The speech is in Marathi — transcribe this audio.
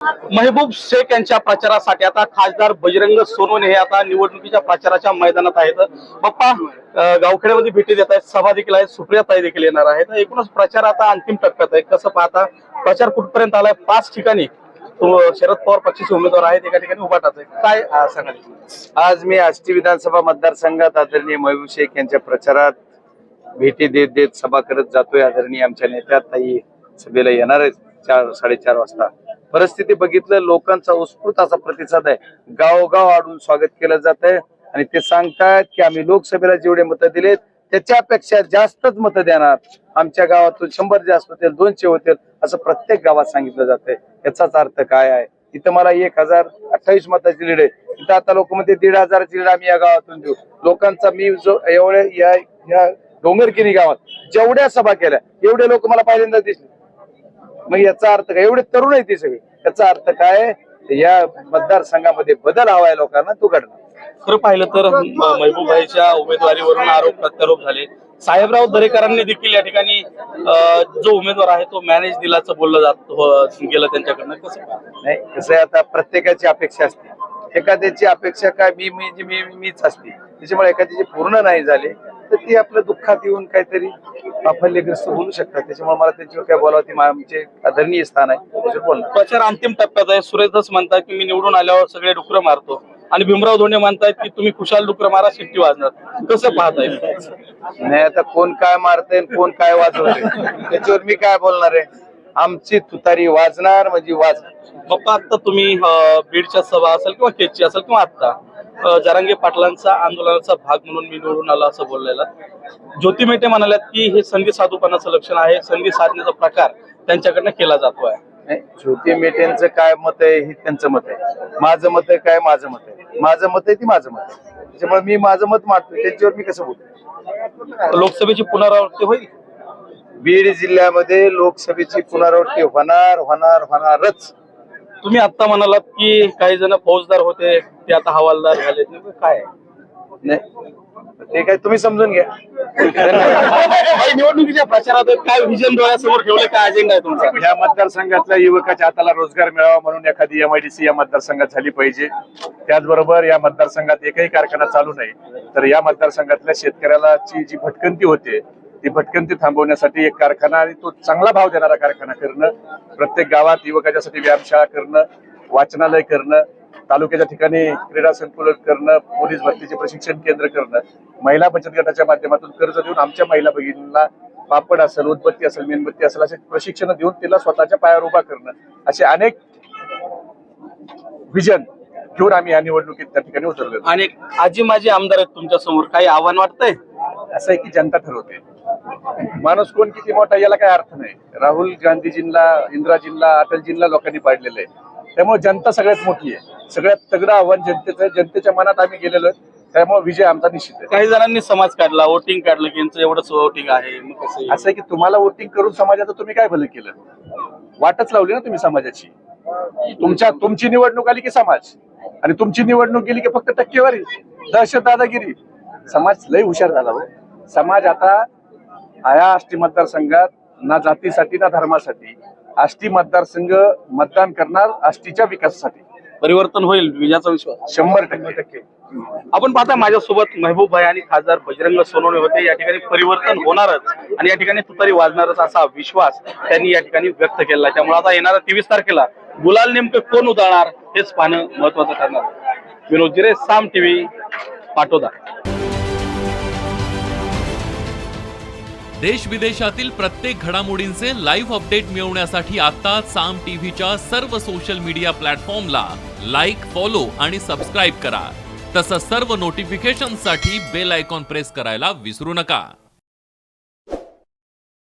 महबूब शेख यांच्या प्रचारासाठी आता खासदार बजरंग सोनवणे हे आता निवडणुकीच्या प्रचाराच्या मैदानात आहेत। बाप्पा गावखेड्यामध्ये भेटी देत आहेत, सभा देखील आहेत, सुप्रियाताई देखील येणार आहेत। एकूणच प्रचार आता अंतिम टप्प्यात आहे। कसं पाहता प्रचार कुठपर्यंत आलाय? 5 ठिकाणी शरद पवार पक्षाचे उमेदवार आहेत, एका ठिकाणी उभाटाच आहे। काय सांगाल? आज मी आष्टी विधानसभा मतदारसंघात आदरणीय महबूब शेख यांच्या प्रचारात भेटी देत सभा करत जातोय। आदरणीय आमच्या नेत्या ताई सभेला येणार आहेत 4-4:30 वाजता। परिस्थिती बघितलं, लोकांचा उत्स्फूर्त असा प्रतिसाद आहे। गावोगाव आडून स्वागत केलं जात आहे आणि ते सांगतात की आम्ही लोकसभेला जेवढे मतं दिलेत त्याच्यापेक्षा जास्तच मतं देणार। आमच्या गावातून 100 जास्त होतील, 200 होतील असं प्रत्येक गावात सांगितलं जातंय। याचाच अर्थ काय आहे? इथं मला 1028 मताची लीड आहे, इथं आता लोक म्हणते 1500ची लीड आम्ही या गावातून देऊ। लोकांचा मी जो एवढ्या या डोंगरकिरी गावात जेवढ्या सभा केल्या एवढे लोक मला पहिल्यांदा दिसले। मग याचा अर्थ काय? एवढे तरुण आहे ते सगळे, याचा अर्थ काय? या मतदारसंघामध्ये बदल हवाय लोकांना, तो घडणार। खरं पाहिलं तर महबूबाईच्या उमेदवारीवरून आरोप प्रत्यारोप झाले। साहेबराव दरेकरांनी देखील या ठिकाणी जो उमेदवार आहे तो मॅनेज दिल्याचं बोललं जात गेलं त्यांच्याकडनं। कसं नाही, कसं आहे, आता प्रत्येकाची अपेक्षा असते। एखाद्याची अपेक्षा काय मीच असते, त्याच्यामुळे एखाद्याची पूर्ण नाही झाले तर ती आपल्या दुःखात येऊन काहीतरी साफल्यग्रस्त बोलू शकतात। त्याच्यामुळे मला त्यांच्यावर काय बोलावं, ते आमचे आदरणीय स्थान आहे बोलणार। प्रचार अंतिम टप्प्यात आहे। सुरेश धस म्हणतात की मी निवडून आल्यावर सगळे डुकरं मारतो, आणि भीमराव धोंडे म्हणतायत की तुम्ही खुशाल डुकरं मारा, शिट्टी वाजणार। कसं पाहताय? नाही, आता कोण काय मारतंय कोण काय वाजवतंय त्याच्यावर मी काय बोलणार आहे? आमची तुतारी वाजणार म्हणजे वाजणार। बाप्पा आता तुम्ही बीडच्या सभा असेल किंवा केजची असेल किंवा आता जरांगे पाटलांचा आंदोलनाचा भाग म्हणून मी निवडून आला असं बोललेला। ज्योती मेटे म्हणाल्यात की हे संधी साधूपणाचं लक्षण आहे, संधी साधण्याचा प्रकार त्यांच्याकडनं केला जातो आहे। ज्योती मेटेंचं काय मत आहे हे त्यांचं मत आहे, माझं मत आहे काय माझं मत आहे, माझं मत आहे ती माझं मत आहे। त्याच्यामुळे मी माझं मत मांडतो, त्यांच्यावर मी कसं बोलतो? लोकसभेची पुनरावृत्ती होईल बीड जिल्ह्यामध्ये, लोकसभेची पुनरावृत्ती होणारच। तुम्ही आता म्हणालात की काही जण फौजदार होते ते आता हवालदार झाले, काय? नाही ते काय तुम्ही समजून घ्या। निवडणुकीच्या प्रचारात काय व्हिजन डोळ्यासमोर ठेवलं, काय अजेंडा आहे तुमचा? या मतदारसंघातल्या युवकाच्या हाताला रोजगार मिळावा म्हणून एखादी MIDC या मतदारसंघात झाली पाहिजे। त्याचबरोबर या मतदारसंघात एकही कारखाना चालू नाही, तर या मतदारसंघातल्या शेतकऱ्याला जी भटकंती होते ती भटकंती थांबवण्यासाठी एक कारखाना आणि तो चांगला भाव देणारा कारखाना करणं, प्रत्येक गावात युवकाच्यासाठी व्यायामशाळा करणं, वाचनालय करणं, तालुक्याच्या ठिकाणी क्रीडा संकुलन करणं, पोलीस भरतीचे प्रशिक्षण केंद्र करणं, महिला बचत गटाच्या माध्यमातून कर्ज देऊन आमच्या महिला भगिनींना पापड असेल, उदबत्ती असेल, मेणबत्ती असेल असे प्रशिक्षण देऊन तिला स्वतःच्या पायावर उभा करणं, असे अनेक विजन घेऊन आम्ही या निवडणुकीत त्या ठिकाणी उतरलो। आणि आजी माझी आमदार आहेत तुमच्या समोर, काही आव्हान वाटतंय? असं आहे की जनता ठरवते माणूस कोण किती मोठा, याला काय अर्थ नाही। राहुल गांधीजींना, इंदिराजींना, अटलजींना लोकांनी पाडलेलं आहे, त्यामुळे जनता सगळ्यात मोठी आहे। सगळ्यात तगडं आव्हान जनतेचं, जनतेच्या मनात आम्ही गेलेलो आहे, त्यामुळे विजय आमचा निश्चित आहे। काही जणांनी समाज काढला, वोटिंग काढलं की यांचं एवढंच वोटिंग आहे, मग कसं? असं आहे की तुम्हाला वोटिंग करून समाजाचं तुम्ही काय भलं केलं? वाटच लावली ना तुम्ही समाजाची। तुमची निवडणूक आली की समाज, आणि तुमची निवडणूक गेली की फक्त टक्केवारी, दहशत, दादागिरी। समाज लय हुशार झाला हो। समाज आता या आष्टी मतदारसंघात ना जातीसाठी ना धर्मासाठी आष्टी मतदारसंघ मतदान करणार, आष्टीच्या विकासासाठी। परिवर्तन होईल याचा विश्वास 100%। आपण पाहता माझ्यासोबत महबूब भाई आणि खासदार बजरंग सोनवणे होते। या ठिकाणी परिवर्तन होणारच आणि या ठिकाणी तुतारी वाजणारच असा विश्वास त्यांनी या ठिकाणी व्यक्त केला। त्यामुळे आता येणाऱ्या 23 तारखेला गुलाल नेमकं कोण उधळणार हेच पाहणं महत्वाचं ठरणार। विनोद जिरे, साम TV, पाटोदा। देश विदेशातील प्रत्येक घडामोडींचे लाईव्ह अपडेट मिळवण्यासाठी आता साम टीव्हीच्या सर्व सोशल मीडिया प्लॅटफॉर्मला लाईक, फॉलो आणि सबस्क्राईब करा। तसंच सर्व नोटिफिकेशनसाठी बेल आयकॉन प्रेस करायला विसरू नका।